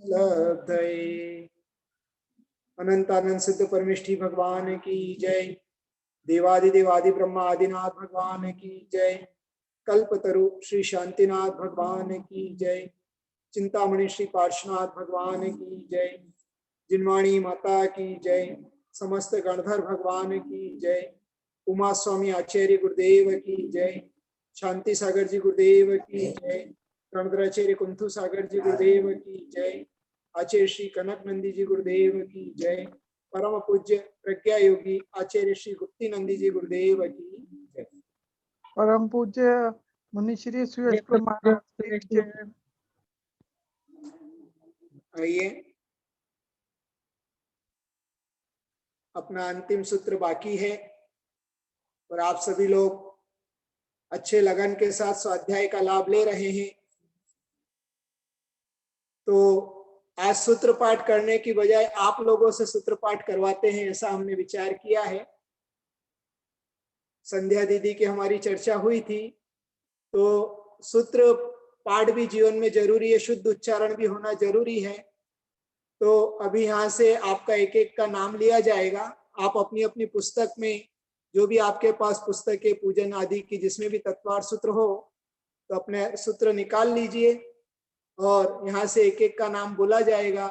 लब्धये। अनंतानंद सिद्ध परमेष्ठी भगवान की जय। देवादिदेवादि ब्रह्मा आदिनाथ भगवान की जय। कल्पतरु श्री शांतिनाथ भगवान की जय। चिंतामणि श्री पार्श्वनाथ भगवान की जय। जिनवाणी माता की जय। समस्त गणधर भगवान की जय। उमा स्वामी आचार्य गुरुदेव की जय। शांति सागर जी गुरुदेव की जय। रणधराचार्य कुंथु सागर जी गुरुदेव की जय। आचार्य श्री कनक नंदी जी गुरुदेव की जय। परम पूज्य प्रज्ञा योगी आचार्य श्री गुप्ती नंदी जी गुरुदेव की जय। परम पूज्य मुनिश्री सुयश महाराज की जय। आइए, अपना अंतिम सूत्र बाकी है और आप सभी लोग अच्छे लगन के साथ स्वाध्याय का लाभ ले रहे हैं। तो आज सूत्र पाठ करने की बजाय आप लोगों से सूत्र पाठ करवाते हैं, ऐसा हमने विचार किया है। संध्या दीदी की हमारी चर्चा हुई थी, तो सूत्र पाठ भी जीवन में जरूरी है, शुद्ध उच्चारण भी होना जरूरी है। तो अभी यहाँ से आपका एक एक का नाम लिया जाएगा। आप अपनी अपनी पुस्तक में, जो भी आपके पास पुस्तक है पूजन आदि की, जिसमें भी तत्वार सूत्र हो, तो अपने सूत्र निकाल लीजिए और यहाँ से एक एक का नाम बोला जाएगा।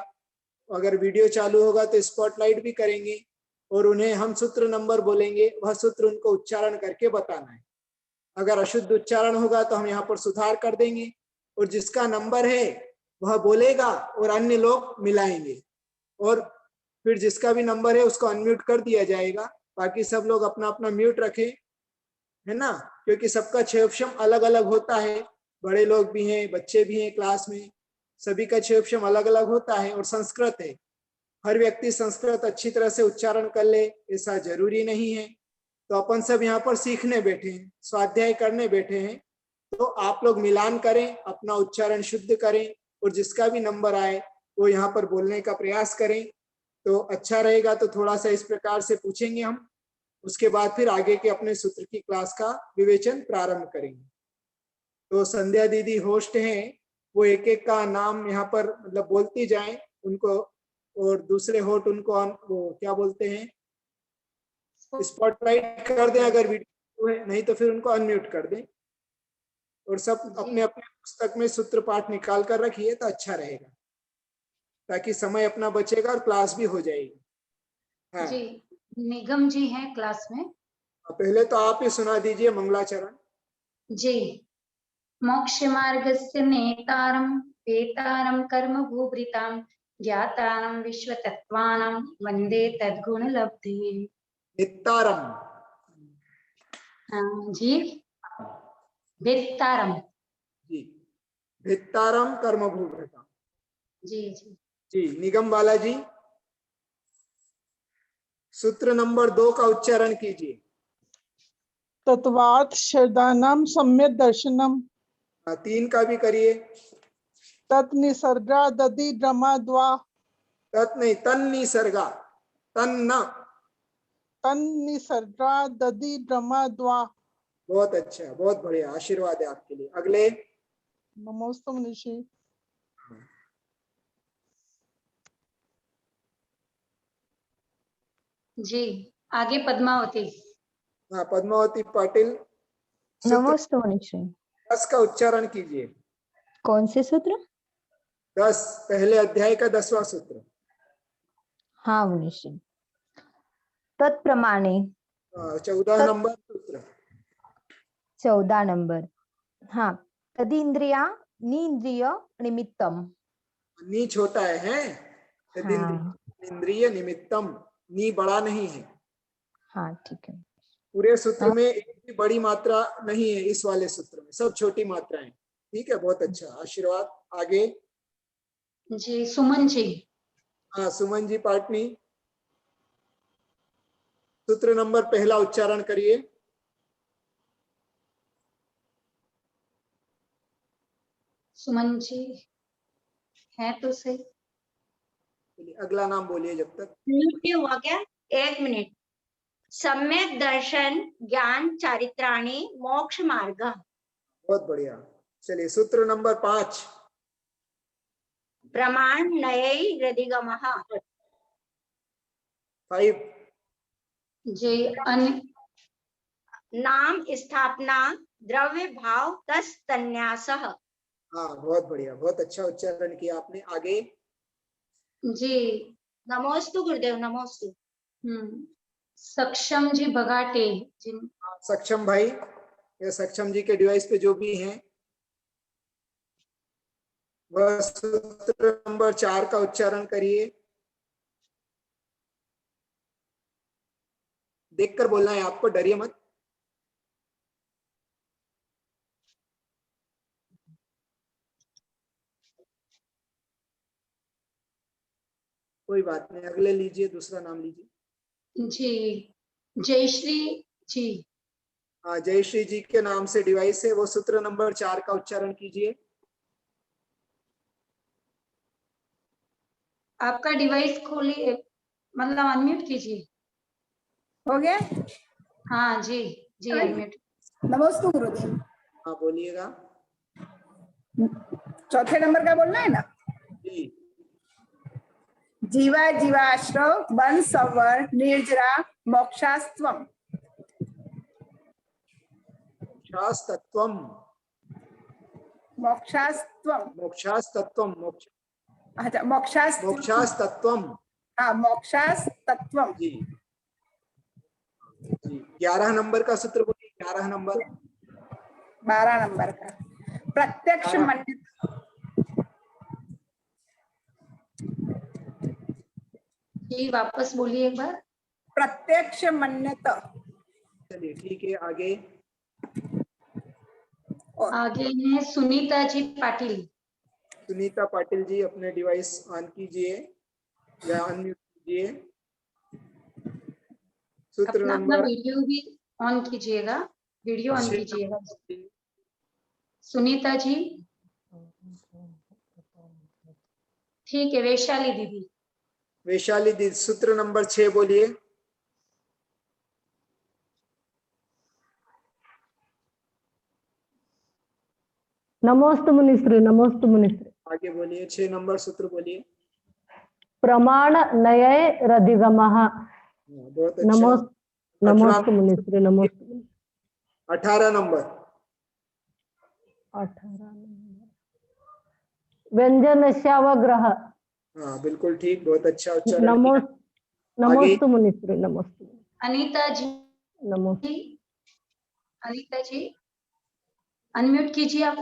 अगर वीडियो चालू होगा तो स्पॉटलाइट भी करेंगे और उन्हें हम सूत्र नंबर बोलेंगे, वह सूत्र उनको उच्चारण करके बताना है। अगर अशुद्ध उच्चारण होगा तो हम यहाँ पर सुधार कर देंगे और जिसका नंबर है वह बोलेगा और अन्य लोग मिलाएंगे, और फिर जिसका भी नंबर है उसको अनम्यूट कर दिया जाएगा। बाकी सब लोग अपना अपना म्यूट रखें, है ना, क्योंकि सबका क्षयोक्षम अलग अलग होता है। बड़े लोग भी हैं, बच्चे भी हैं क्लास में, सभी का क्षयोक्षम अलग अलग होता है। और संस्कृत है, हर व्यक्ति संस्कृत अच्छी तरह से उच्चारण कर ले ऐसा जरूरी नहीं है। तो अपन सब यहाँ पर सीखने बैठे हैं, स्वाध्याय करने बैठे हैं। तो आप लोग मिलान करें, अपना उच्चारण शुद्ध करें और जिसका भी नंबर आए वो यहाँ पर बोलने का प्रयास करें तो अच्छा रहेगा। तो थोड़ा सा इस प्रकार से पूछेंगे हम, उसके बाद फिर आगे के अपने सूत्र की क्लास का विवेचन प्रारंभ करेंगे। तो संध्या दीदी होस्ट हैं, वो एक एक का नाम यहाँ पर मतलब बोलती जाएं उनको, और दूसरे होस्ट उनको वो क्या बोलते हैं, स्पॉटलाइट कर दें अगर वीडियो है, नहीं तो फिर उनको अनम्यूट कर दें। और सब अपने अपने पुस्तक में सूत्र पाठ निकाल कर रखिए तो अच्छा रहेगा, ताकि समय अपना बचेगा और क्लास भी हो जाएगी। हाँ जी, निगम जी हैं क्लास में। पहले तो आप ही सुना दीजिए मंगलाचरण। जी, मोक्ष मार्गस्य नेतारं वेतारं कर्म भूभृतां ज्ञातारं विश्वतत्त्वानां वन्दे तद्गुणलब्धये। नित्तारम। जी, वेत्तारम। जी, भित्तारम कर्म भूभृताम। जी जी जी, निगम वाला जी सूत्र नंबर 2 का उच्चारण कीजिए। तत्वात् शरदानम सम्यक दर्शनम। 3 का भी करिए। तत् निसर्गा दधि ड्रमा द्वा। तत् नहीं, तन निसर्गा, तन्न। तन निसर्गा दधि ड्रमा द्वा। बहुत अच्छा, बहुत बढ़िया, आशीर्वाद है आपके लिए। अगले। नमोस्तु मनीषी। जी, आगे पद्मावती। हाँ, पद्मावती पाटिल। नमस्ते मनीषी। 10 का उच्चारण कीजिए। कौन से सूत्र? 10, पहले अध्याय का 10वां सूत्र। हाँ मनीषी। तत्प्रमाणे 14 नंबर सूत्र। 14 नंबर। हाँ, तदींद्रिया नींद्रिय निमित्तम। नी छोटा है, हाँ इंद्रिय निमित्तम, नी बड़ा नहीं है। हाँ ठीक है। पूरे सूत्र में एक भी बड़ी मात्रा नहीं है, इस वाले सूत्र में सब छोटी मात्राएं। ठीक है, बहुत अच्छा, आशीर्वाद। आगे। जी, सुमन जी। हाँ, सुमन जी पाटनी, सूत्र नंबर पहला उच्चारण करिए। सुमन जी है तो सही। अगला नाम बोलिए जब तक। हुआ क्या? 1 मिनट। सम्यक दर्शन ज्ञान चारित्राणी मोक्ष मार्ग। बहुत बढ़िया। चलिए सूत्र नंबर 5। प्रमाण नयै रदिगमः 5। जी अन्य नाम स्थापना द्रव्य भाव तस् तन्यासः। हाँ बहुत बढ़िया, बहुत अच्छा उच्चारण किया आपने। आगे। जी नमोस्तु गुरुदेव, नमोस्तु। सक्षम जी बघाटे जिन सक्षम भाई, या सक्षम जी के डिवाइस पे जो भी हैं, वह सूत्र नंबर 4 का उच्चारण करिए। देखकर बोलना है आपको, डरिए मत। कोई बात नहीं, अगले लीजिए, दूसरा नाम लीजिए। जी जयश्री जी। हाँ, जयश्री जी के नाम से डिवाइस है, वो सूत्र नंबर 4 का उच्चारण कीजिए। आपका डिवाइस खोलिए, मतलब अनम्यूट कीजिए। हो गया। हाँ जी जी अनम्यूट। नमस्ते गुरुदेव। हाँ बोलिएगा। चौथे नंबर का बोलना है ना। जी। जीवा जीवाश्रव वन संवर निर्जरा मोक्षास्त्वम। मोक्षास्तत्वम। मोक्षास्त्वम। मोक्षास्तत्वम। मोक्ष। अच्छा मोक्षास्त्वम। मोक्षास्तत्वम। हाँ मोक्षास्तत्वम। जी जी। 11 नंबर का सूत्र बोलिए, 11 नंबर। 12 नंबर का प्रत्यक्ष मन्यत। जी वापस बोलिए एक बार। प्रत्यक्ष मन्यत। चलिए ठीक है, आगे। आगे है सुनीता जी पाटिल। सुनीता पाटिल जी, अपने डिवाइस ऑन कीजिए या अनम्यूट कीजिए। सूत्र अपना नंबर वीडियो भी ऑन कीजिएगा, वीडियो ऑन 6 कीजिएगा। नंबर। सुनीता जी ठीक है। वैशाली दीदी। वैशाली दीदी, सूत्र नंबर 6 बोलिए। नमोस्तु मुनिश्री, नमोस्तु मुनिश्री। आगे बोलिए, 6 नंबर सूत्र बोलिए। प्रमाण नये रदिगमः। बहुत अच्छा। नमोस्तु मुनिश्री, नमोस्तु। 18 नंबर। 18 व्यंजनस्यावग्रह। हाँ बिल्कुल ठीक, बहुत अच्छा उच्चारण किया। नमोस्तु मुनिश्री, नमोस्तु। अनीता जी। नमोस्तु। अनीता जी अनम्यूट कीजिए आप।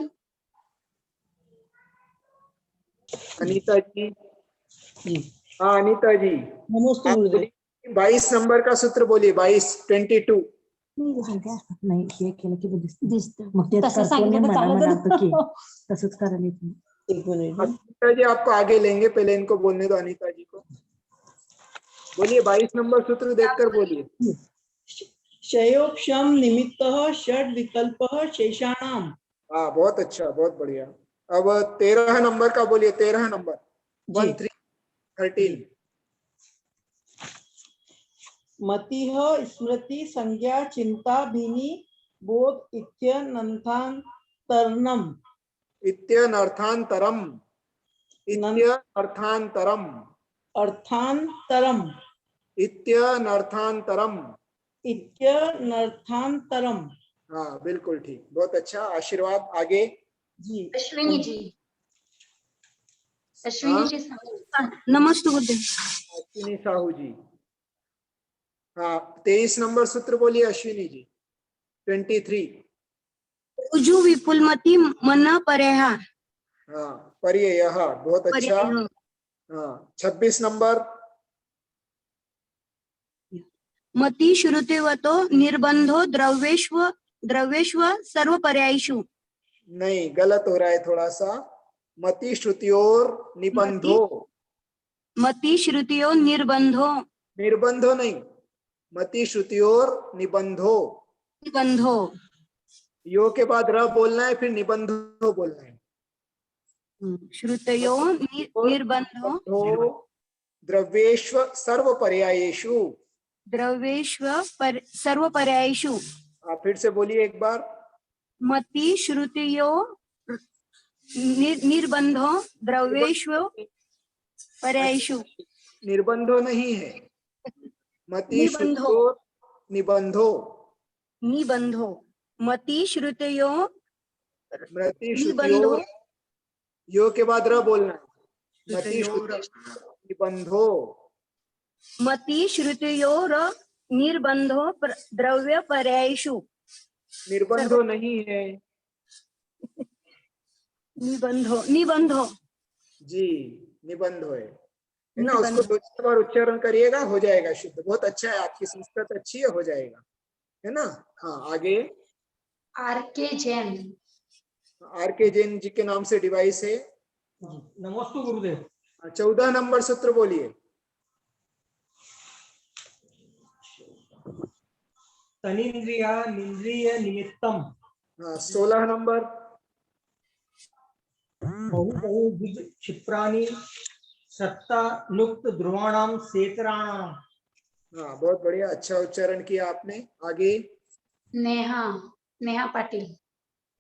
अनीता जी। हाँ अनीता जी, नमस्ते गुरुदेव। 22 नंबर का सूत्र बोलिए। 22 नाही हे केलं की दिसतं मग ते करतो मला म्हणालतो की तसंच करायला तुम्ही। एक मिनिट अनीता जी, आपको आगे लेंगे, पहले इनको बोलने दो। अनीता जी को बोलिए, 22 नंबर सूत्र देखकर बोलिए। शयोक्षम निमित्तः षड विकल्पः शेषाणाम। हाँ बहुत अच्छा, बहुत बढ़िया। अब 13 नंबर का बोलिए। 13 नंबर 13। मतिः स्मृति संज्ञा चिंता भीनि बोध इत्यनर्थान्तरम्। इत्यनर्थान्तरम। इत्यनर्थान्तरम। अर्थान्तरम्। इत्यनर्थान्तरम। इत्यनर्थान्तरम्। हाँ बिल्कुल ठीक, बहुत अच्छा, आशीर्वाद। आगे। जी अश्विनी जी। अश्विनी जी नमस्ते गुरुदेव। अश्विनी साहू जी। हाँ 23 नंबर सूत्र बोलिए अश्विनी जी। 23। उजु विपुलमति मन परेह। हाँ पर्ययः, बहुत अच्छा। हाँ 26 नंबर। मति श्रुतिवतो निर्बंधो द्रव्येष्व सर्व पर्यायेषु। नहीं, गलत हो रहा है थोड़ा सा। मति श्रुतियोर निबंधो। मति श्रुतियो निर्बंधो। निर्बंधो नहीं, मति श्रुतियोर निबंधो। निबंधो। यो के बाद र बोलना है, फिर निबंधो बोलना है। श्रुतयो निर्बंधो द्रव्येष्व सर्व पर्यायेषु। द्रव्येष्व सर्व पर्यायेषु। आप फिर से बोलिए एक बार। मति श्रुतियो निर्बंधो द्रव्येषु पर्यायेषु निर्बंधो नहीं है, मति निबंधो। श्रुत्यो निबंधो, निबंधो मति श्रुतयो मृति निबंधो श्रुतियों, यो के बाद र बोलना है, मति श्रुतयोर श्रुति निबंधो, मति श्रुतयोर निर्बंधो द्रव्य पर्यायेषु निर्बंधो नहीं है निबंधो निबंधो जी, निबंधो है ना। उसको दो चार बार उच्चारण करिएगा, हो जाएगा शुद्ध। बहुत अच्छा है, आपकी संस्कृत अच्छी है, हो जाएगा, है ना। हाँ आगे। R.K. जैन। R.K. जैन जी के नाम से डिवाइस है। नमस्ते गुरुदेव। 14 नंबर सूत्र बोलिए। तनिंद्रिया निंद्रिय निमित्तम। हाँ 16 नंबर। बहुविध क्षिप्राणि सत्ता लुप्त ध्रुवाणाम सेकराणाम। हाँ बहुत बढ़िया, अच्छा उच्चारण किया आपने। आगे। नेहा, नेहा पाटिल।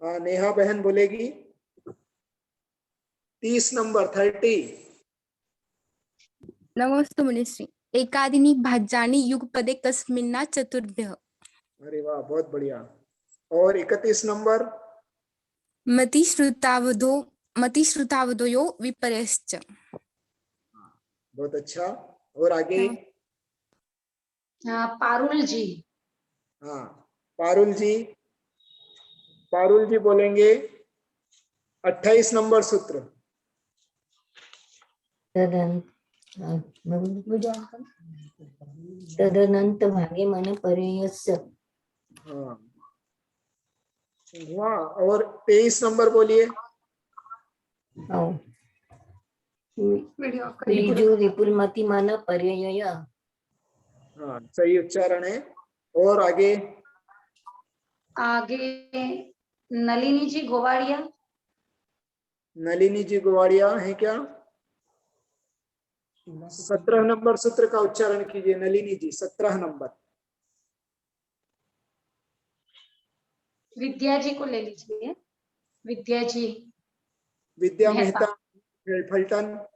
हाँ नेहा बहन बोलेगी। 30 नंबर 30। नमोस्तु मुनिश्री। एकादिनी भाज्यानि युगपदे कस्मिन्ना चतुर्भ्यः। अरे वाह बहुत बढ़िया। और 31 नंबर। मति श्रुतावधयो विपर्यश्च। बहुत अच्छा। और आगे। पारुल जी। हाँ पारुल जी, पारुल जी बोलेंगे 28 नंबर सूत्र। तदनंत भागे मन पर्ययस्य। हाँ वाह। और 23 नंबर बोलिए। ऋजु विपुलमति मन पर्यय। हाँ सही उच्चारण है। और आगे। आगे नलिनी जी गोवाड़िया। नलिनी जी गोवाड़िया है क्या? 17 नंबर सूत्र का उच्चारण कीजिए नलिनी जी, 17 नंबर। विद्या जी को ले लीजिए। विद्या जी। विद्या मेहता फलटन,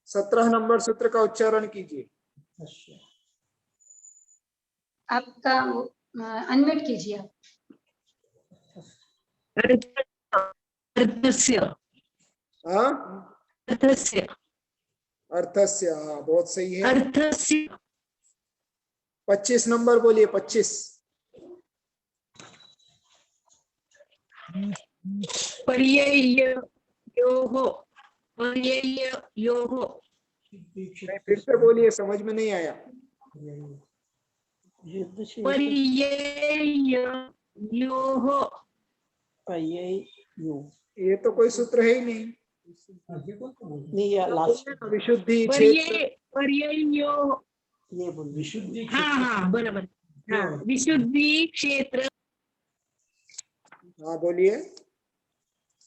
17 नंबर सूत्र का उच्चारण कीजिए। आपका अनम्यूट कीजिए। अर्थस्य। हाँ अर्थस्य। अर्थस्य, हाँ बहुत सही है। अर्थस्य। 25 नंबर बोलिए। 25। पर्ययोः। पर्ययोः। फिर से बोलिए, समझ में नहीं आया। ये तो कोई सूत्र है ही नहीं। विशुद्धि विशुद्धि। हाँ हाँ बराबर। हाँ विशुद्धि क्षेत्र। हाँ बोलिए।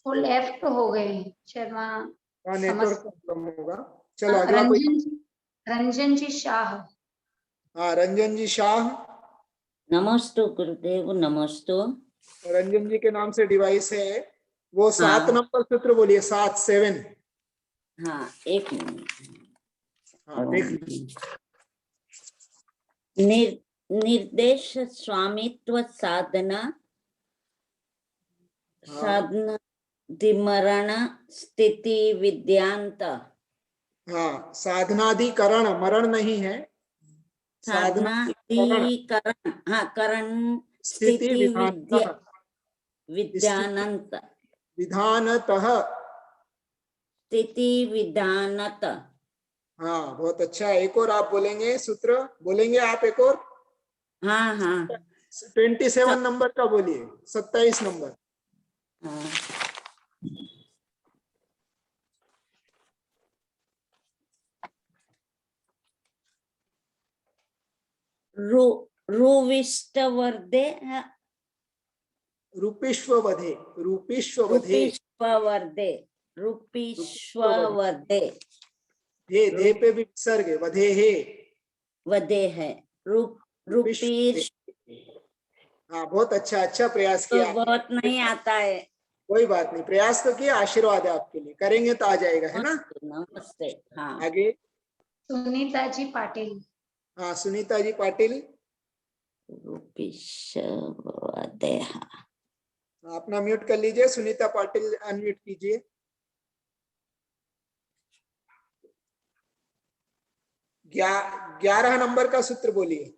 वो लेफ्ट हो गए शर्मा। नेटवर्क प्रॉब्लम होगा। चलो अगला कोई। रंजन जी शाह। हाँ रंजन जी शाह। नमस्तु गुरुदेव नमस्तु। रंजन जी के नाम से डिवाइस है वो। 7 नंबर सूत्र बोलिए। 7। हाँ एक मिनट। हाँ देख लीजिए। निर्देश स्वामित्व साधना साधना दिमरण स्थिति विद्यांत। हाँ साधनाधिकरण, मरण नहीं है। साधनाधिकरण। हाँ करण स्थिति विद्यानंत। विधानतः। स्थिति विधानत। हाँ बहुत अच्छा। एक और आप बोलेंगे सूत्र, बोलेंगे आप एक और। हाँ हाँ 27 नंबर का बोलिए। 27 नंबर। हाँ। रूविष्टवर्धे। रूपिष्ववधे। रूपिष्ववधे। रूपिष्ववर्धे। धे पे भी विसर्ग है। वधे है। वधे है। रूपीश। हाँ बहुत अच्छा, अच्छा प्रयास किया। तो बहुत नहीं आता है। कोई बात नहीं, प्रयास तो किया, आशीर्वाद है आपके लिए, करेंगे तो आ जाएगा, है ना। नमस्ते। हाँ, आगे। सुनीता जी पाटिल। हाँ, सुनीता जी पाटिल। अपना म्यूट कर लीजिए, सुनीता पाटिल अनम्यूट कीजिए। ग्या- 11 नंबर का सूत्र बोलिए।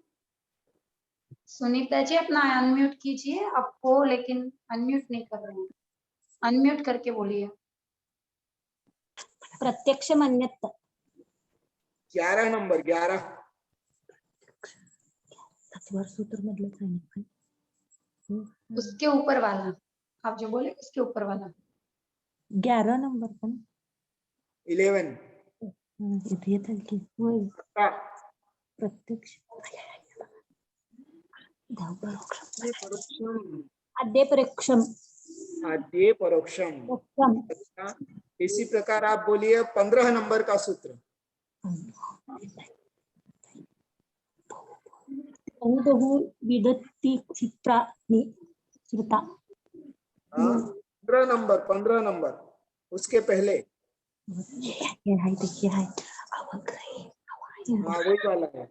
सुनीता जी अपना अनम्यूट कीजिए, आपको लेकिन अनम्यूट नहीं कर रहे हैं, अनम्यूट करके बोलिए। प्रत्यक्ष मान्यता 11 नंबर, 11 तत्वर सूत्र मधलं सांगितलं. उसके ऊपर वाला, आप जो बोले उसके ऊपर वाला 11 नंबर पण 11 इथे येत की होय प्रत्यक्ष आद्य परोक्षम आद्य परोक्षम। अच्छा, इसी प्रकार आप बोलिए 15 नंबर का सूत्र। बहु विदती चित्रानि चिरता 15 नंबर उसके पहले। ये है देखिए है हाँ, वही वाला है।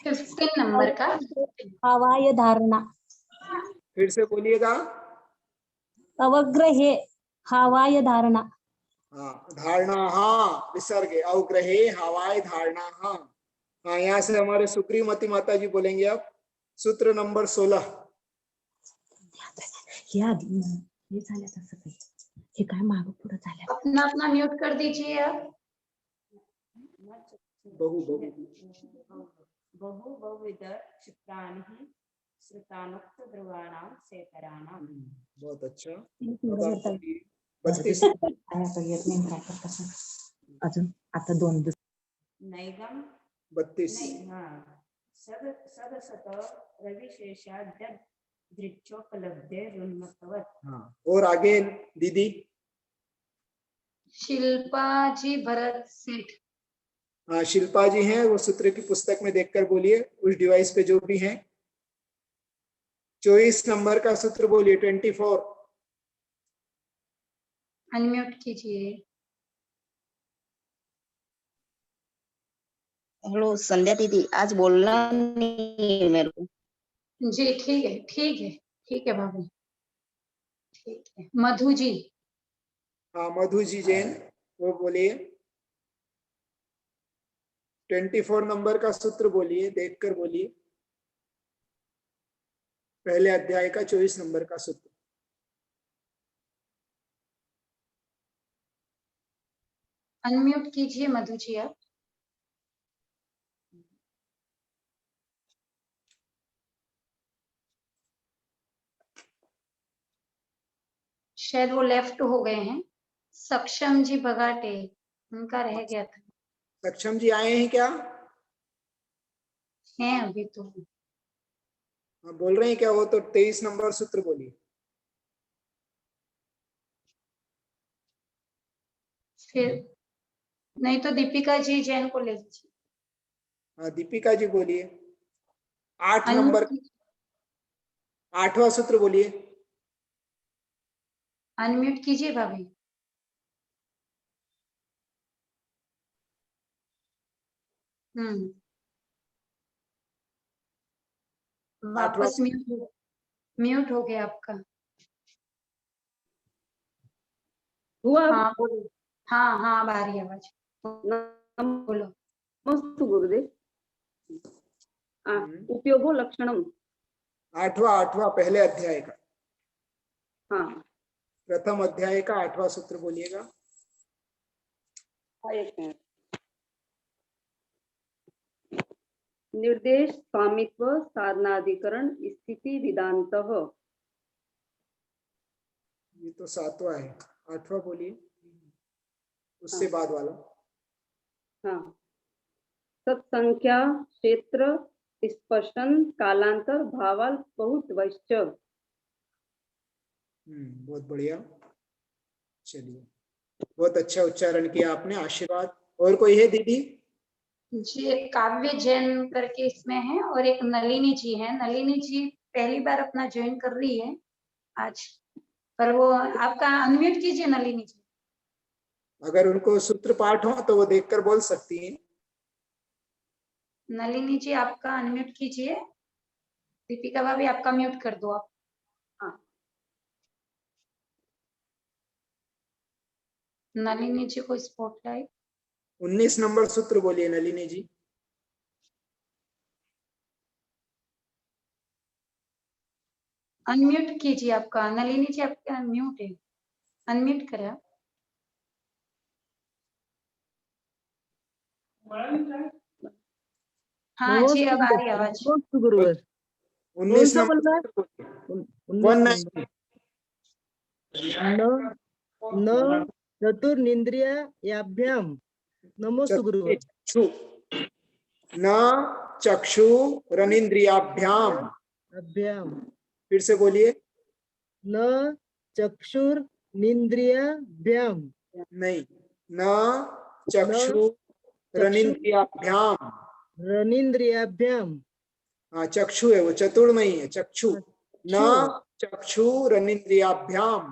15 नंबर का हवाय धारणा फिर से बोलिएगा। अवग्रहे हवाय धारणा। हाँ, धारणा, हाँ, विसर्ग, अवग्रहे हवाई धारणा। हाँ हाँ, यहाँ से हमारे सुग्रीवमती माता जी बोलेंगे अब सूत्र नंबर 16। हे झालं तसं काही हे काय मागं पुढं झालं. अपना अपना म्यूट कर दीजिए आप। बहु बहुविध चित्राणि श्रुतानुक्त ध्रुवाणां सेतराणां. बहुत अच्छा। 32 अजून आता 2 नैगम 32। सदसत रविशेषाद्य दृच्छोपलब्धे रुन्मतवत्. हाँ, और आगे दीदी। शिल्पा जी भरत सेठ। हाँ, शिल्पा जी हैं, वो सूत्र की पुस्तक में देखकर बोलिए, उस डिवाइस पे जो भी हैं। 24 नंबर का सूत्र बोलिए, 24। अनम्यूट कीजिए। हेलो संध्या दीदी, आज बोलना नहीं है मेरे को। जी ठीक है, ठीक है, ठीक है भाभी, ठीक है। मधु जी। हाँ, मधु जी जैन, वो बोलिए। 24 नंबर का सूत्र बोलिए, देखकर बोलिए, पहले अध्याय का 24 नंबर का सूत्र। अनम्यूट कीजिए मधु जी आप। शायद वो लेफ्ट हो गए हैं। सक्षम जी बगाटे, उनका रह गया था। सक्षम जी आए हैं क्या? हैं अभी तो। हाँ, बोल रहे हैं क्या? वो तो 23 नंबर सूत्र बोलिए। फिर नहीं तो दीपिका जी जैन को ले लीजिए। हाँ, दीपिका जी बोलिए। 8 नंबर, 8वां सूत्र बोलिए। अनम्यूट कीजिए भाभी। वापस म्यूट हो गया आपका। हाँ बोलो। हाँ हाँ, अब आ रही है आवाज, बोलो। नमस्ते गुरुदेव। उपयोगो लक्षणम 8वां पहले अध्याय का। हाँ, प्रथम अध्याय का 8वां सूत्र बोलिएगा। एक मिनट। निर्देश स्वामित्व साधनाधिकरण स्थिति विदांत। ये तो 7वां है, 8वां बोलिए, उससे बाद वाला। हाँ, सत्संख्या क्षेत्र स्पष्टन कालांतर भावाल बहुत वैश्च। बहुत बढ़िया, चलिए, बहुत अच्छा उच्चारण किया आपने, आशीर्वाद। और कोई है दीदी? जी, एक काव्य जैन करके इसमें है, और एक नलिनी जी है। नलिनी जी पहली बार अपना ज्वाइन कर रही है आज, पर वो आपका अनम्यूट कीजिए नलिनी जी। अगर उनको सूत्र पाठ हो तो वो देखकर बोल सकती हैं। नलिनी जी आपका अनम्यूट कीजिए। दीपिका भाभी आपका म्यूट कर दो आप। हाँ नलिनी जी को स्पॉटलाइट। 19 नंबर सूत्र बोलिए नलिनी जी। अनम्यूट कीजिए आपका। नलिनी जी आपका म्यूट है, अनम्यूट करें आप। हाँ जी अब आ रही आवाज। नमस्ते गुरुवर। 19 कौन सा बोल रहा है? Number 19 number. न चतुर्निंद्रियाभ्याम नमोस्तु गुरुवर। चक्षु न चक्षु रनिंद्रियाभ्याम। अभ्याम। फिर से बोलिए। न चक्षुर निंद्रियाभ्याम। नहीं, न चक्षु रनिंद्रियाभ्याम। रनिंद्रियाभ्याम। हाँ चक्षु है वो, चतुर नहीं है, चक्षु। न चक्षु रनिंद्रियाभ्याम।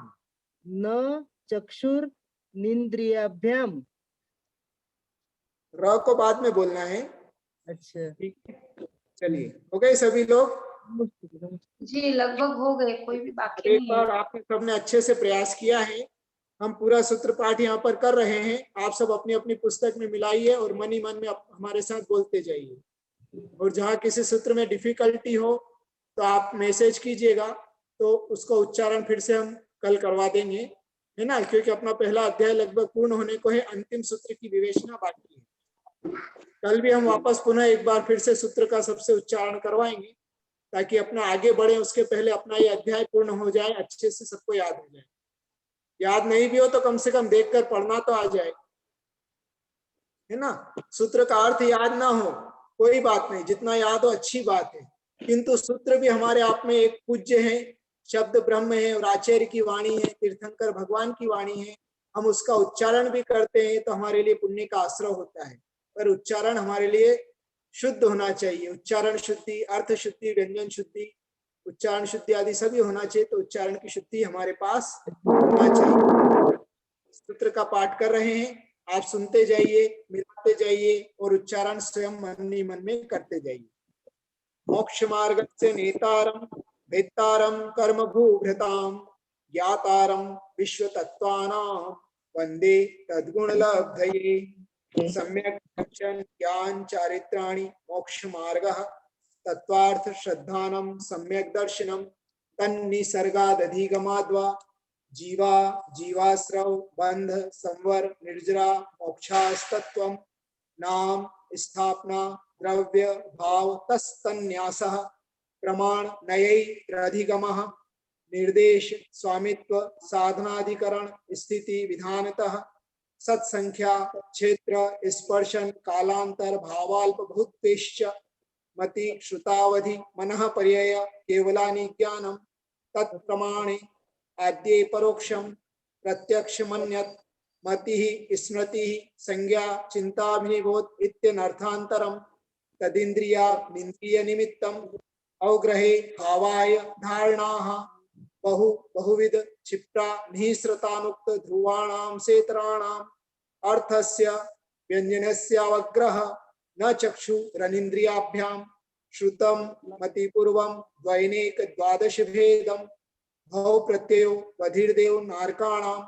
न चक्षुर निंद्रियाभ्याम। र को बाद में बोलना है। अच्छा ठीक है, चलिए हो गए सभी लोग? जी लगभग हो गए, कोई भी बाकी एक नहीं बार है। आपने सबने अच्छे से प्रयास किया है। हम पूरा सूत्र पाठ यहाँ पर कर रहे हैं। आप सब अपनी अपनी पुस्तक में मिलाइए और मन ही मन में हमारे साथ बोलते जाइए। और जहाँ किसी सूत्र में डिफिकल्टी हो तो आप मैसेज कीजिएगा, तो उसका उच्चारण फिर से हम कल करवा देंगे, है ना, क्योंकि अपना पहला अध्याय लगभग पूर्ण होने को है। अंतिम सूत्र की विवेचना बाकी है। कल भी हम वापस पुनः एक बार फिर से सूत्र का सबसे उच्चारण करवाएंगे, ताकि अपना आगे बढ़े उसके पहले अपना ये अध्याय पूर्ण हो जाए, अच्छे से सबको याद हो जाए। याद नहीं भी हो तो कम से कम देखकर पढ़ना तो आ जाए, है ना। सूत्र का अर्थ याद ना हो कोई बात नहीं, जितना याद हो अच्छी बात है, किंतु सूत्र भी हमारे आप में एक पूज्य है, शब्द ब्रह्म है और आचार्य की वाणी है, तीर्थंकर भगवान की वाणी है। हम उसका उच्चारण भी करते हैं तो हमारे लिए पुण्य का आश्रय होता है, पर उच्चारण हमारे लिए शुद्ध होना चाहिए। उच्चारण शुद्धि, अर्थ शुद्धि, व्यंजन शुद्धि, उच्चारण शुद्धि आदि सभी होना चाहिए। तो उच्चारण की शुद्धि हमारे पास होना चाहिए। सूत्र का पाठ कर रहे हैं, आप सुनते जाइए, मिलाते जाइए और उच्चारण स्वयं मन ही मन में करते जाइए। मोक्ष मार्ग से नेतारम भेत्तारम कर्म भूभृताम ज्ञातारम विश्व तत्वानां वंदे तद्गुण लब्धये। सम्यक दर्शन ज्ञान चारित्राणि मोक्ष मार्गः तत्वार्थ श्रद्धानम सम्यक दर्शनम तन्निसर्गादधिगमाद्वा जीवा जीवाश्रव बंध संवर निर्जरा मोक्षास्तत्वं नाम स्थापना द्रव्य भाव तस्तन्यासः प्रमाण नयैरधिगमः निर्देश स्वामित्व साधनाधिकरण स्थिति विधानतः सत्संख्या क्षेत्र स्पर्शन कालांतर भावाल्प भूतेश्च मति श्रुतावधि मनः पर्यय केवलानि ज्ञानम तत्प्रमाणे आद्ये परोक्षम प्रत्यक्ष मन्यत मति स्मृति संज्ञा चिंताभिनिबोध इत्यनर्थांतरम तदिंद्रिया निंद्रिय निमित्तम अवग्रहे भावाय धारणाः बहुविध क्षिप्रा निःसृतानुक्त ध्रुवाणां सेतराणां अर्थस्य व्यंजनस्यावग्रह न चक्षु रनिंद्रियाभ्याम श्रुतम मतिपूर्वम द्वैनेक द्वादश भेदम भव प्रत्ययो बधिर्देव नारकाणां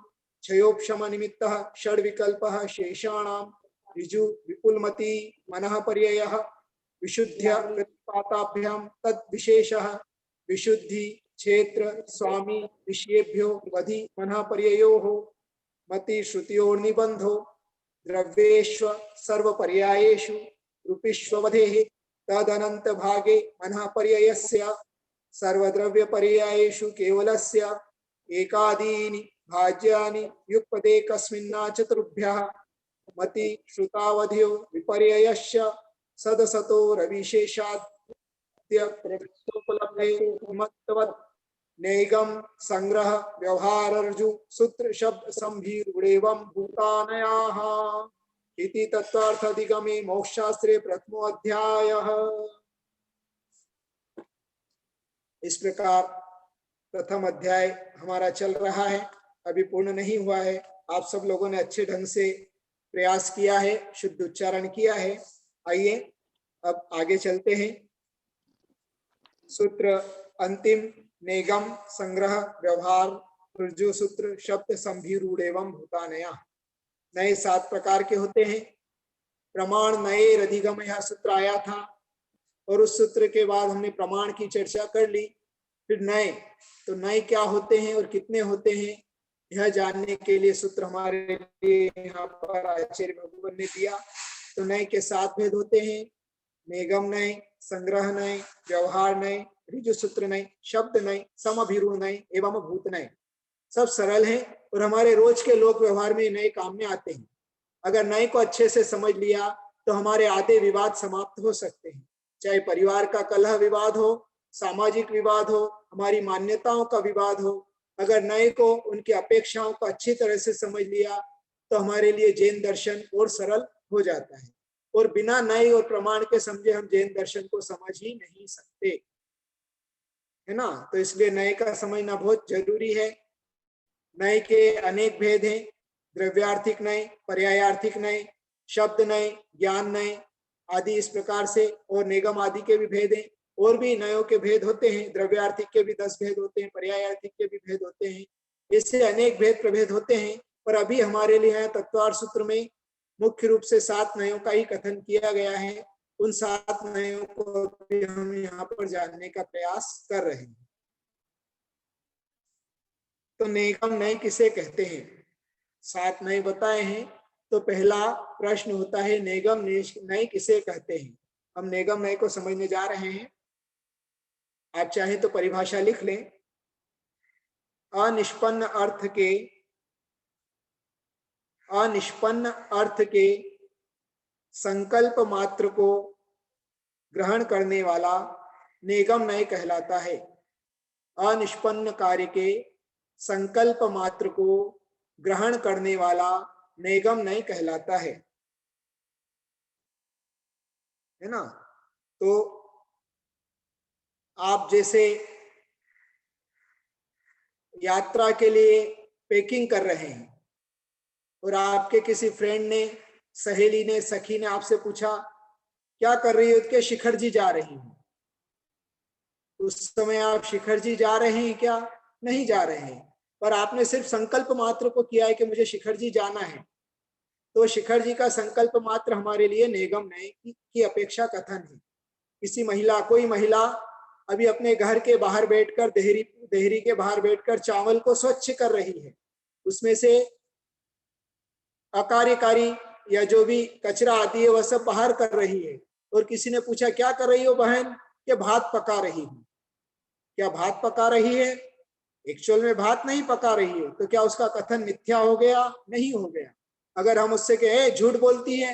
क्षयोपशम निमित्तः षड विकल्पः शेषाणां ऋजु विपुलमति मनः पर्ययः विशुद्ध्य प्रतिपाताभ्याम तद विशेषः विशुद्धि क्षेत्र स्वामी विषयेभ्यो वधि मनः पर्ययोः मति श्रुतियोर्निबंधो द्रव्येष्व सर्व पर्यायेषु रूपिष्ववधेः तदनंत भागे मनः पर्ययस्य सर्वद्रव्य पर्यायेषु केवलस्य एकादीनि भाज्यानि युक्पदे कस्मिन्ना चतुर्भ्यः मति श्रुतावधियो विपर्ययश्च सदसतो रविशेषाद्य प्रत्योपलब्धे मत्वत् नैगम संग्रह व्यवहारर्जु सूत्र शब्द संभीरुडेवं भूतानयाः इति तत्वार्थ अधिगमे मोक्षशास्त्रे प्रथमो अध्यायः। इस प्रकार प्रथम अध्याय हमारा चल रहा है, अभी पूर्ण नहीं हुआ है। आप सब लोगों ने अच्छे ढंग से प्रयास किया है, शुद्ध उच्चारण किया है। आइए अब आगे चलते हैं। सूत्र अंतिम नेगम संग्रह व्यवहार ऋजु सूत्र शब्द संभिरूढ़ एवं भूतानया। नए 7 प्रकार के होते हैं। प्रमाण नए रधिगम यह सूत्र आया था और उस सूत्र के बाद हमने प्रमाण की चर्चा कर ली। फिर नए, तो नए क्या होते हैं और कितने होते हैं यह जानने के लिए सूत्र हमारे लिए यहाँ पर आचार्य भगवान ने दिया। तो नए के 7 भेद होते हैं। नेगम नए, संग्रह नए, व्यवहार नए, ऋजु सूत्र नए, शब्द नए, समभिरूढ़ नए एवं भूत नए। सब सरल हैं और हमारे रोज के लोक व्यवहार में नए काम में आते हैं। अगर नए को अच्छे से समझ लिया तो हमारे आधे विवाद समाप्त हो सकते हैं, चाहे परिवार का कलह विवाद हो, सामाजिक विवाद हो, हमारी मान्यताओं का विवाद हो। अगर नए को उनकी अपेक्षाओं को अच्छी तरह से समझ लिया तो हमारे लिए जैन दर्शन और सरल हो जाता है। और बिना नए और प्रमाण के समझे हम जैन दर्शन को समझ ही नहीं सकते, है ना। तो इसलिए नए का समझना बहुत जरूरी है। नए के अनेक भेद हैं, द्रव्यार्थिक नए, पर्यायार्थिक नए, शब्द नए, ज्ञान नए आदि इस प्रकार से। और निगम आदि के भी भेद हैं। और भी नयों के भेद होते हैं, द्रव्यार्थिक के भी 10 भेद होते हैं, पर्यायार्थिक के भी भेद होते हैं। इससे अनेक भेद प्रभेद होते हैं। पर अभी हमारे लिए तत्वार्थ सूत्र में मुख्य रूप से 7 नयों का ही कथन किया गया है। उन 7 नयों को भी हम यहाँ पर जानने का प्रयास कर रहे हैं। तो नेगम नए किसे कहते हैं? 7 नए बताए हैं। तो पहला प्रश्न होता है नेगम नए किसे कहते हैं? हम नेगम नए को समझने जा रहे हैं। आप चाहे तो परिभाषा लिख लें। अनिष्पन्न अर्थ के संकल्प मात्र को ग्रहण करने वाला नेगम नय कहलाता है। अनिष्पन्न कार्य के संकल्प मात्र को ग्रहण करने वाला नेगम नय कहलाता है ना। तो आप जैसे यात्रा के लिए पैकिंग कर रहे हैं और आपके किसी फ्रेंड ने, सहेली ने, सखी ने आपसे पूछा क्या कर रही हो? कि शिखर जी जा रही हूं। उस समय आप शिखर जी जा रहे हैं क्या? नहीं जा रहे हैं, पर आपने सिर्फ संकल्प मात्र को किया है कि मुझे शिखर जी जाना है। तो शिखर जी का संकल्प मात्र हमारे लिए नेगम नय की अपेक्षा कथन है। किसी महिला, कोई महिला अभी अपने घर के बाहर बैठकर, देहरी के बाहर बैठकर चावल को स्वच्छ कर रही है। उसमें से अकार्यकारी या जो भी कचरा आती है वह सब बाहर कर रही है। और किसी ने पूछा क्या कर रही हो बहन? कि भात पका रही हूं। क्या भात पका रही है? एक्चुअल में भात नहीं पका रही है। तो क्या उसका कथन मिथ्या हो गया? नहीं हो गया। अगर हम उससे कहे झूठ बोलती है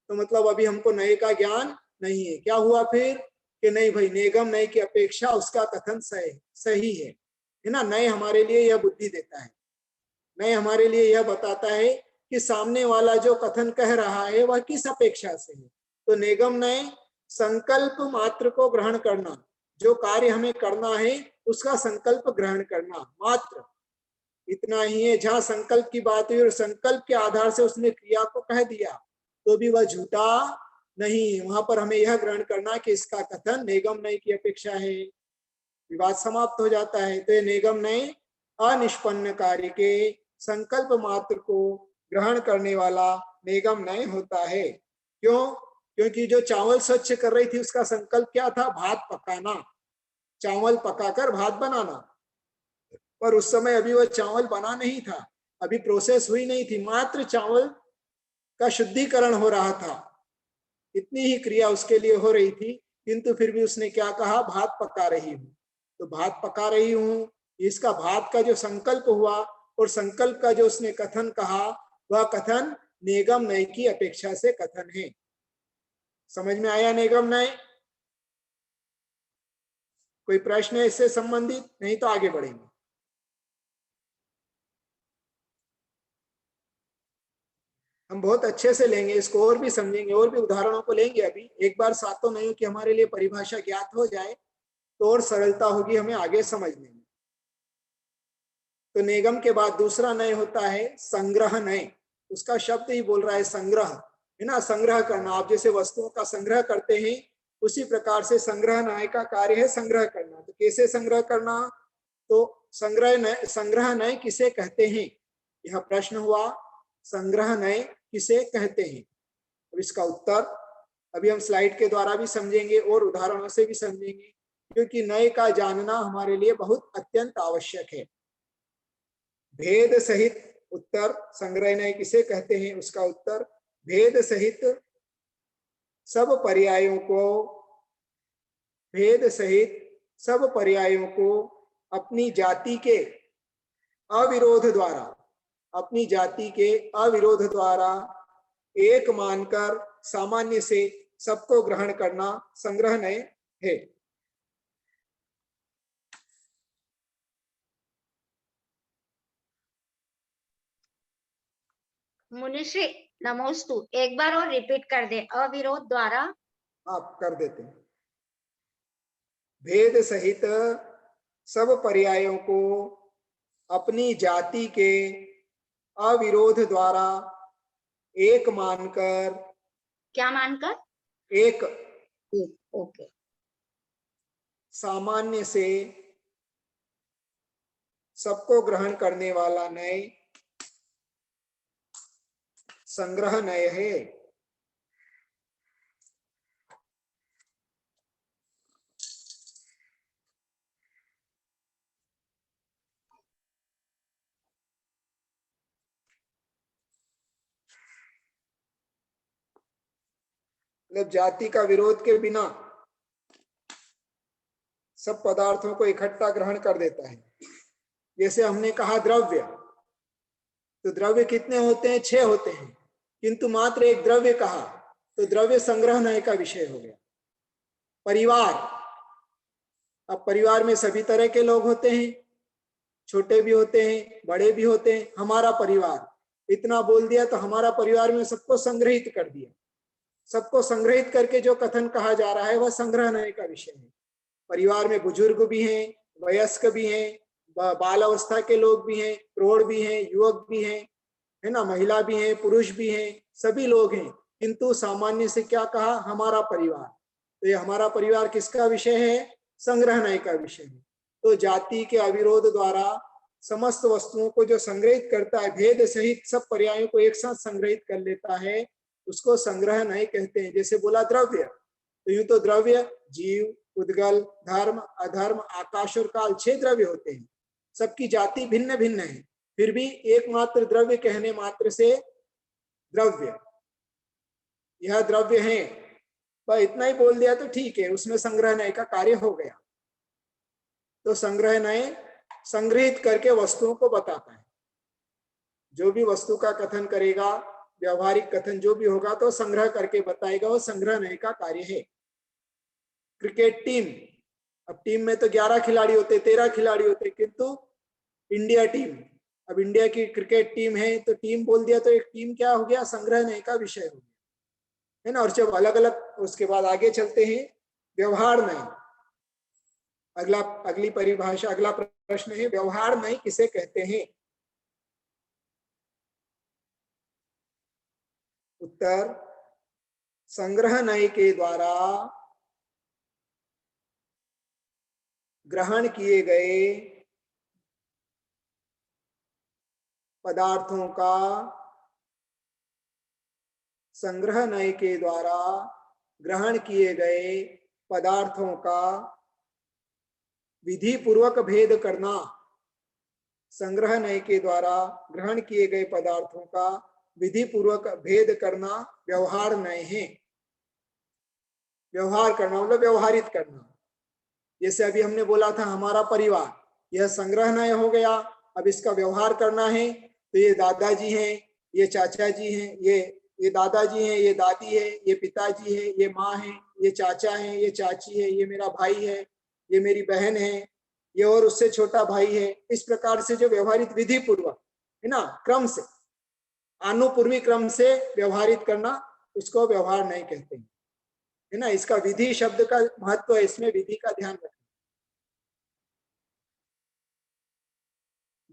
तो मतलब अभी हमको नए का ज्ञान नहीं है। क्या हुआ फिर? कि नहीं भाई, नेगम नए की अपेक्षा उसका कथन सही है ना। नए हमारे लिए यह बुद्धि देता है, नए हमारे लिए यह बताता है कि सामने वाला जो कथन कह रहा है वह किस अपेक्षा से है। तो नेगम नए संकल्प मात्र को ग्रहण करना, जो कार्य हमें करना है उसका संकल्प ग्रहण करना, मात्र इतना ही है। जहां संकल्प की बात हुई और संकल्प के आधार से उसने क्रिया को कह दिया तो भी वह झूठा नहीं। वहां पर हमें यह ग्रहण करना कि इसका कथन नेगम नय की अपेक्षा है, विवाद समाप्त हो जाता है। तो ये नेगम नय अनिष्पन्न कार्य के संकल्प मात्र को ग्रहण करने वाला नेगम नय होता है। क्यों? क्योंकि जो चावल स्वच्छ कर रही थी उसका संकल्प क्या था? भात पकाना, चावल पकाकर भात बनाना। पर उस समय अभी वह चावल बना नहीं था, अभी प्रोसेस हुई नहीं थी, मात्र चावल का शुद्धिकरण हो रहा था। इतनी ही क्रिया उसके लिए हो रही थी, किंतु फिर भी उसने क्या कहा? भात पका रही हूं। तो भात पका रही हूं, इसका भात का जो संकल्प हुआ और संकल्प का जो उसने कथन कहा वह कथन नेगम नय की अपेक्षा से कथन है। समझ में आया नेगम नय? कोई प्रश्न है इससे संबंधित? नहीं तो आगे बढ़ेंगे। हम बहुत अच्छे से लेंगे इसको और भी समझेंगे और भी उदाहरणों को लेंगे। अभी एक बार 7 नयों की हमारे लिए परिभाषा ज्ञात हो जाए तो और सरलता होगी हमें आगे समझने में। तो निगम के बाद दूसरा नय होता है संग्रह नय। उसका शब्द ही बोल रहा है संग्रह, है ना, संग्रह करना। आप जैसे वस्तुओं का संग्रह करते हैं उसी प्रकार से संग्रह नय का कार्य है संग्रह करना। तो कैसे संग्रह करना, तो संग्रह नय किसे कहते हैं, यह प्रश्न हुआ। संग्रह नय किसे कहते हैं, अब इसका उत्तर अभी हम स्लाइड के द्वारा भी समझेंगे और उदाहरणों से भी समझेंगे, क्योंकि नय का जानना हमारे लिए बहुत अत्यंत आवश्यक है। भेद सहित उत्तर, संग्रह नय किसे कहते हैं, उसका उत्तर भेद सहित सब पर्यायों को, भेद सहित सब पर्यायों को अपनी जाति के अविरोध द्वारा, अपनी जाति के अविरोध द्वारा एक मानकर सामान्य से सबको ग्रहण करना संग्रह नय है। मुनिश्री नमोस्तु, एक बार और रिपीट कर दे, अविरोध द्वारा। आप कर देते हैं। भेद सहित सब पर्यायों को अपनी जाति के अविरोध द्वारा एक मानकर, क्या मानकर, एक ओके, सामान्य से सबको ग्रहण करने वाला नय संग्रह नय है। मतलब जाति का विरोध के बिना सब पदार्थों को इकट्ठा ग्रहण कर देता है। जैसे हमने कहा द्रव्य, तो द्रव्य कितने होते हैं, 6 होते हैं, किंतु मात्र एक द्रव्य कहा तो द्रव्य संग्रह नय का विषय हो गया। परिवार, अब परिवार में सभी तरह के लोग होते हैं, छोटे भी होते हैं, बड़े भी होते हैं। हमारा परिवार, इतना बोल दिया तो हमारा परिवार में सबको संग्रहित कर दिया। सबको संग्रहित करके जो कथन कहा जा रहा है वह संग्रह नय का विषय है। परिवार में बुजुर्ग भी हैं, वयस्क भी हैं, बाल अवस्था के लोग भी हैं, प्रौढ़ भी हैं, युवक भी हैं, है ना, महिला भी हैं, पुरुष भी हैं, सभी लोग हैं, किंतु सामान्य से क्या कहा, हमारा परिवार। तो ये हमारा परिवार किसका विषय है, संग्रह नय का विषय है। तो जाति के अविरोध द्वारा समस्त वस्तुओं को जो संग्रहित करता है, भेद सहित सब पर्यायों को एक साथ संग्रहित कर लेता है, उसको संग्रह नय कहते हैं। जैसे बोला द्रव्य, तो यूं तो द्रव्य जीव, उद्गल, धर्म, अधर्म, आकाश और काल 6 द्रव्य होते हैं। सबकी जाति भिन्न भिन्न है, फिर भी एकमात्र द्रव्य कहने मात्र से द्रव्य, यह द्रव्य है, पर इतना ही बोल दिया तो ठीक है, उसमें संग्रह नय का कार्य हो गया। तो संग्रह नय संग्रहित करके वस्तुओं को बताता है। जो भी वस्तु का कथन करेगा, व्यवहारिक कथन जो भी होगा तो संग्रह करके बताएगा, वो संग्रह नय का कार्य है। क्रिकेट टीम, अब टीम में तो 11 खिलाड़ी होते, 13 खिलाड़ी होते, किंतु इंडिया टीम, अब इंडिया की क्रिकेट टीम है तो टीम बोल दिया तो एक टीम क्या हो गया, संग्रह नय का विषय हो गया, है ना। और जब अलग अलग, उसके बाद आगे चलते हैं, व्यवहार नय। अगली परिभाषा, अगला प्रश्न है, व्यवहार नय किसे कहते हैं। उत्तर, संग्रह नय के द्वारा ग्रहण किए गए पदार्थों का, संग्रह नय के द्वारा ग्रहण किए गए पदार्थों का विधि पूर्वक भेद करना। संग्रह नय के द्वारा ग्रहण किए गए पदार्थों का विधि पूर्वक भेद करना व्यवहार नय है। व्यवहार करना मतलब व्यवहारित करना। जैसे अभी हमने बोला था हमारा परिवार, यह संग्रह नय हो गया। अब इसका व्यवहार करना है तो ये दादाजी हैं, ये चाचा जी हैं, ये दादाजी हैं, ये दादी है, ये पिताजी है, ये माँ है, ये चाचा है, ये चाची है, ये मेरा भाई है, ये मेरी बहन है, ये और उससे छोटा भाई है। इस प्रकार से जो व्यवहारित विधि पूर्वक, है ना, क्रम से, आनुपूर्वी क्रम से व्यवहारित करना, उसको व्यवहार नय कहते हैं, है ना। इसका विधि शब्द का महत्व है, इसमें विधि का ध्यान रखना।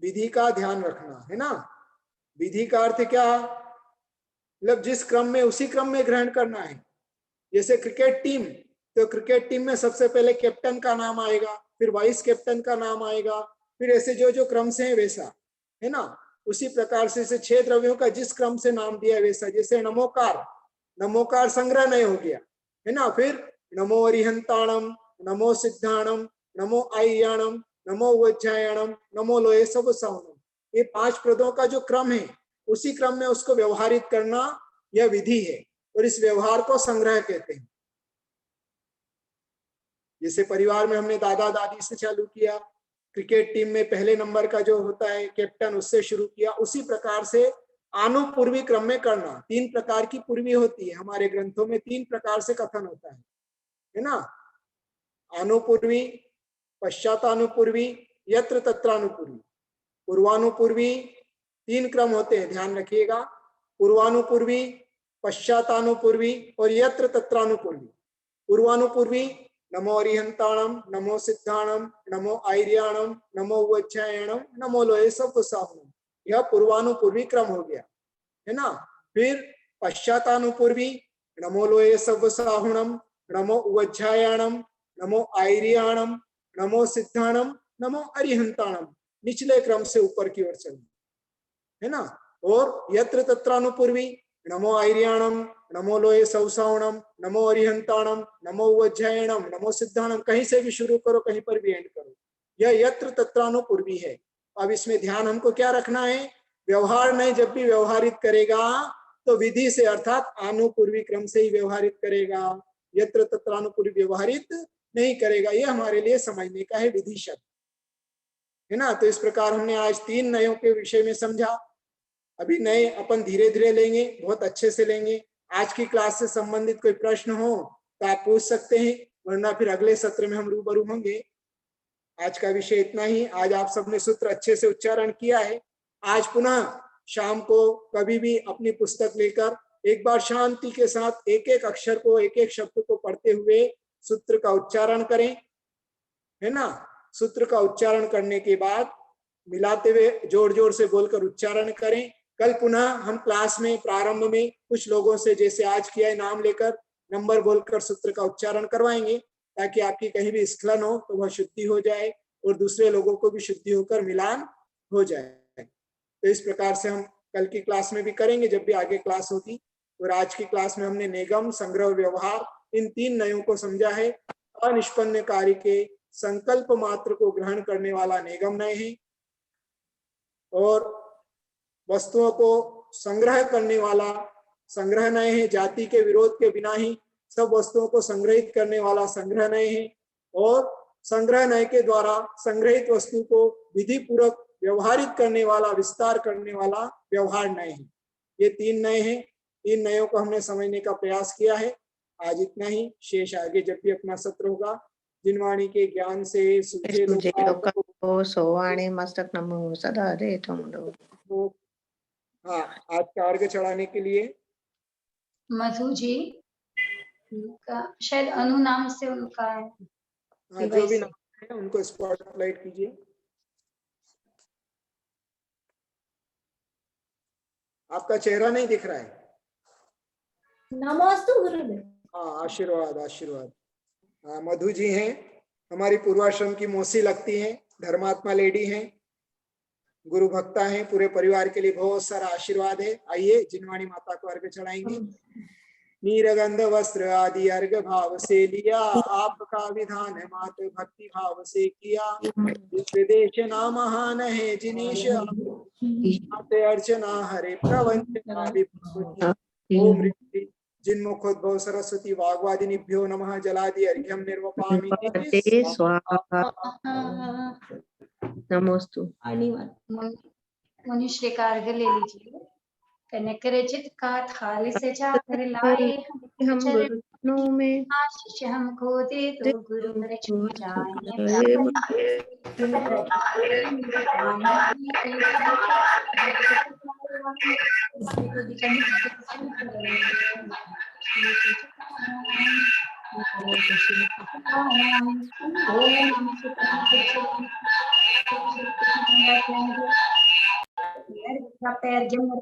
विधि का ध्यान रखना है ना। विधि का अर्थ क्या, मतलब जिस क्रम में उसी क्रम में ग्रहण करना है। जैसे क्रिकेट टीम, तो क्रिकेट टीम में सबसे पहले कैप्टन का नाम आएगा, फिर वाइस कैप्टन का नाम आएगा, फिर ऐसे जो जो क्रम से है वैसा, है ना। उसी प्रकार से 6 द्रव्यों का जिस क्रम से नाम दिया वैसा। जैसे नमोकार, नमोकार संग्रह नहीं हो गया, है ना। फिर नमो अरिहंताणम, नमो सिद्धाणम, नमो आय्याणम, नमो वज्जायणम, नमो लोहे सब सावनम, ये 5 पदों का जो क्रम है उसी क्रम में उसको व्यवहारित करना यह विधि है, और इस व्यवहार को संग्रह कहते हैं। जैसे परिवार में हमने दादा दादी से चालू किया, क्रिकेट टीम में पहले नंबर का जो होता है कैप्टन उससे शुरू किया, उसी प्रकार से आनुपूर्वी क्रम में करना। 3 प्रकार की पूर्वी होती है हमारे ग्रंथों में, 3 प्रकार से कथन होता है ना। अनुपूर्वी, पश्चातानुपूर्वी, यत्र तत्रानुपूर्वी। पूर्वानुपूर्वी 3 क्रम होते हैं, ध्यान रखिएगा। पूर्वानुपूर्वी, पश्चातानुपूर्वी और यत्र तत्रानुपूर्वी। पूर्वानुपूर्वी नमो अरिहंताणम, नमो सिद्धाणम, नमो आयर्याणम, नमो वज्जायणम, नमो लोहे सव्वसाहनम, यह पूर्वानुपूर्वी क्रम हो गया, है ना। फिर पश्चातानुपूर्वी नमो लोहे सव्वसाहनम, नमो वज्जायणम, नमो आयर्याणम, नमो सिद्धाणम, नमो अरिहंताणम, निचले क्रम से ऊपर की ओर चलना, है ना। और यत्र तत्रानुपूर्वी नमो आयर्याणम, नमो लोहे सवसावणम, नमो अरिहंताणम, नमो वज्जायणम, नमो सिद्धाणम, कहीं से भी शुरू करो, कहीं पर भी एंड करो, यह यत्र तत्रानुपूर्वी है। अब इसमें ध्यान हमको क्या रखना है, व्यवहार नहीं, जब भी व्यवहारित करेगा तो विधि से अर्थात आनुपूर्वी क्रम से ही व्यवहारित करेगा, यत्र तत्रानुपूर्वी व्यवहारित नहीं करेगा। यह हमारे लिए समझने का है विधि शब्द, है ना। तो इस प्रकार हमने आज 3 नयों के विषय में समझा। अभी नए अपन धीरे धीरे लेंगे, बहुत अच्छे से लेंगे। आज की क्लास से संबंधित कोई प्रश्न हो तो आप पूछ सकते हैं, वरना फिर अगले सत्र में हम रूबरू होंगे। आज का विषय इतना ही। आज आप सबने सूत्र अच्छे से उच्चारण किया है। आज पुनः शाम को कभी भी अपनी पुस्तक लेकर एक बार शांति के साथ एक एक अक्षर को, एक एक शब्द को पढ़ते हुए सूत्र का उच्चारण करें, है ना। सूत्र का उच्चारण करने के बाद मिलाते हुए जोर जोर से बोलकर उच्चारण करें। कल पुनः हम क्लास में प्रारंभ में कुछ लोगों से जैसे आज किया है, नाम लेकर नंबर बोलकर सूत्र का उच्चारण करवाएंगे, ताकि आपकी कहीं भी स्खलन हो तो वह शुद्धि हो जाए और दूसरे लोगों को भी शुद्धि होकर मिलान हो जाए। तो इस प्रकार से हम कल की क्लास में भी करेंगे जब भी आगे क्लास होगी। और आज की क्लास में हमने निगम, संग्रह, व्यवहार, इन 3 नयों को समझा है। अनिष्पन्न कार्य के संकल्प मात्र को ग्रहण करने वाला निगम नय है, और वस्तुओं को संग्रह करने वाला संग्रह नय है। जाति के विरोध के बिना ही सब वस्तुओं को संग्रहित करने वाला संग्रह नय है, और संग्रह नय के द्वारा संग्रहित वस्तु को विधि पूर्वक व्यवहारित करने वाला, विस्तार करने वाला व्यवहार नय है। ये 3 नय हैं। 3 नयों को हमने समझने का प्रयास किया है। आज इतना ही, शेष आगे जब भी अपना सत्र होगा। जिनवाणी के ज्ञान से सूझे लोका सोवाणी मस्तक नमो सदा रे तुम। हाँ, आज का अर्घ चढ़ाने के लिए मधु जी उनका शायद अनु नाम से उनका है। हाँ, जो भी नाम है उनको स्पॉटलाइट कीजिए। आपका चेहरा नहीं दिख रहा है। नमस्ते गुरुदेव। हाँ, आशीर्वाद आशीर्वाद। हाँ, मधु जी हैं, हमारी पूर्वाश्रम की मौसी लगती हैं, धर्मात्मा लेडी हैं, गुरु भक्ता हैं। पूरे परिवार के लिए बहुत सारा आशीर्वाद है। आइए जिनवाणी माता को अर्घ चढ़ाएंगे। नीरगंध वस्त्र आदि अर्घ भाव से लिया, आपका विधान मात भक्ति भाव से किया। विदेश ना महान है जिनेश, अर्चना हरे प्रवंचना ओम जिन्मुखोद्भव सरस्वती वाग्वादिनीभ्यो नमः। जलादि अर्घ्यम निर्वपामि स्वाहा। नमोस्तु। मनुष्य का अर्घ ले लीजिए। कनक रचित का थाल सजाकर लाए हम चरणों में, आशीष हमको दे दो गुरु रचना जाए।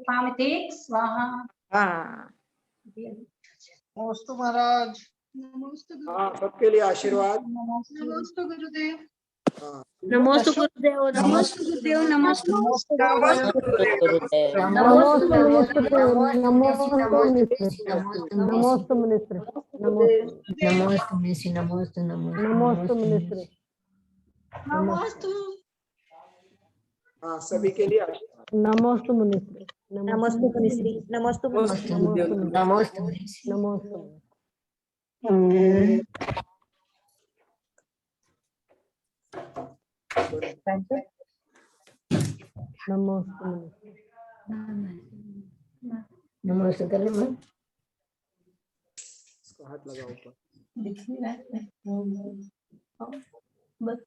पामते स्वाहा। नमस्ते महाराज। हाँ, सबके लिए आशीर्वाद। नमस्ते गुरुदेव। हाँ, नमोस्तु गुरुदेव। नमोस्तु गुरुदेव। नमोस्तु हाँ, सभी के लिए आशीर्वाद। नमस्ते मुनिश्री। नमस्ते मुनिश्री। नमस्ते नमस्ते कर ले इसको हाथ लगाओ ऊपर। बस